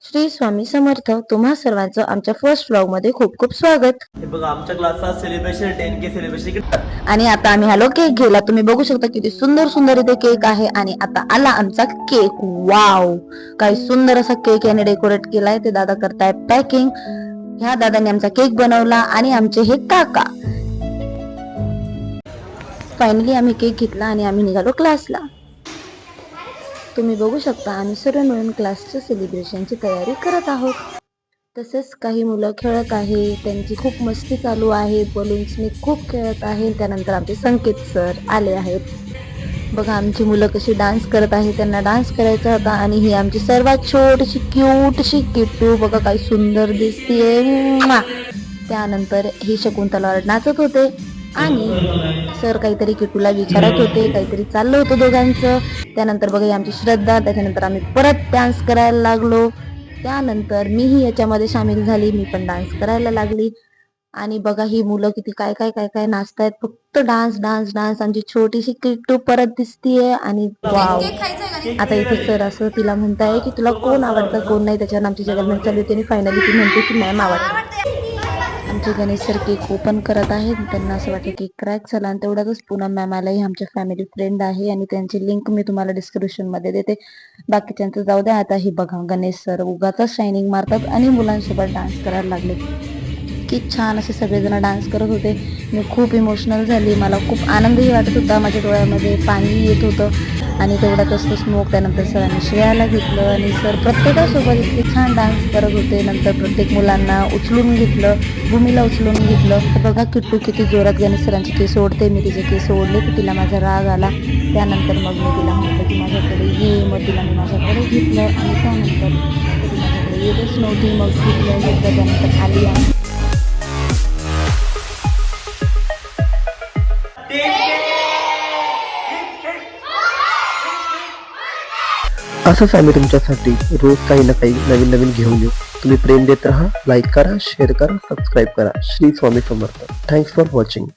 श्री स्वामी समर्थ. तुम्हा सर्वांचं आमच्या फर्स्ट व्लॉग मध्ये खूप खूप स्वागत. हे बघा आमच्या क्लासचा सेलिब्रेशन 10K सेलिब्रेशन. आणि आता आम्ही आलो केक घ्यायला. तुम्ही बघू शकता किती सुंदर सुंदर इथे केक आहे. आणि आता आला आमचा केक. वाव, काय सुंदर असा केक याने डेकोरेट केलाय. ते दादा करताय पॅकिंग. ह्या दादाने आमचा केक बनवला आणि आमचे हे काका. फायनली आम्ही केक घेतला आणि आम्ही निघालो क्लासला. तुम्ही बघू शकता आम्ही सर्व मिळून क्लासच्या सेलिब्रेशनची तयारी करत आहोत. तसेच काही मुलं खेळत आहे, त्यांची खूप मस्ती चालू आहे, बलून्सने खूप खेळत आहे. त्यानंतर आमचे संकेत सर आले आहेत. बघा आमची मुलं कशी डान्स करत आहे, त्यांना डान्स करायचा होता. आणि ही आमची सर्वात छोटीशी क्यूटशी किट्टू बघा काय सुंदर दिसतीये. त्यानंतर ही शकुंतलावर नाचत होते आणि सर काहीतरी किट्टूला विचारत होते, काहीतरी चाललं होतं दोघांचं. त्यानंतर बघा ही आमची श्रद्धा. त्याच्यानंतर आम्ही परत डान्स करायला लागलो. त्यानंतर मीही याच्यामध्ये सामील झाली, मी पण डान्स करायला लागली. आणि बघा ही मुलं किती काय काय काय काय नाचतायत, फक्त डान्स डान्स डान्स. आमची छोटीशी किट्टू परत दिसतीये. आणि वाव, आता इथे सर असं तिला म्हणताय की तुला कोण आवडतं कोण नाही, त्याच्यावर आमची जगलमेंट चालू होती. आणि फायनली ती म्हणते की मॅम आवडतं. आमचे गणेश सर केक ओपन करत आहेत. त्यांना असं वाटतं केक क्रॅक झाला. आणि तेवढ्यातच पूनम मॅम आलाही आमच्या फॅमिली फ्रेंड आहे आणि त्यांची लिंक मी तुम्हाला डिस्क्रिप्शन मध्ये देते. बाकीच्यांचं जाऊ द्या. आता ही बघा गणेश सर उगाच शायनिंग मारतात आणि मुलांसोबत डान्स करायला लागले. की छान असे सगळेजण डान्स करत होते. मी खूप इमोशनल झाली. मला खूप आनंदही वाटत होता. माझ्या डोळ्यामध्ये पाणी येत होतं. आणि तेवढ्यातच तो स्मोक. त्यानंतर सरांनी श्रेयाला घेतलं आणि सर प्रत्येकासोबत इतके छान डान्स करत होते. नंतर प्रत्येक मुलांना उचलून घेतलं, भूमीला उचलून घेतलं. तर बघा किट्टू किती जोरात गणेश सरांचे केस ओढते. मी तिचे केस ओढले तर तिला माझा राग आला. त्यानंतर मग मी तिला म्हटलं की माझ्याकडे ये. मग तिला मी माझ्याकडे घेतलं आणि त्यानंतर ती माझ्याकडे येतच नव्हती. मग घेतलं. त्यानंतर आली आहे. असंच आम्ही तुमच्यासाठी रोज काही ना काही नवीन नवीन घेऊन येऊ. तुम्ही प्रेम देत राहा, लाईक करा, शेअर करा, सबस्क्राईब करा. Shri Swami Samarth. Thanks for watching.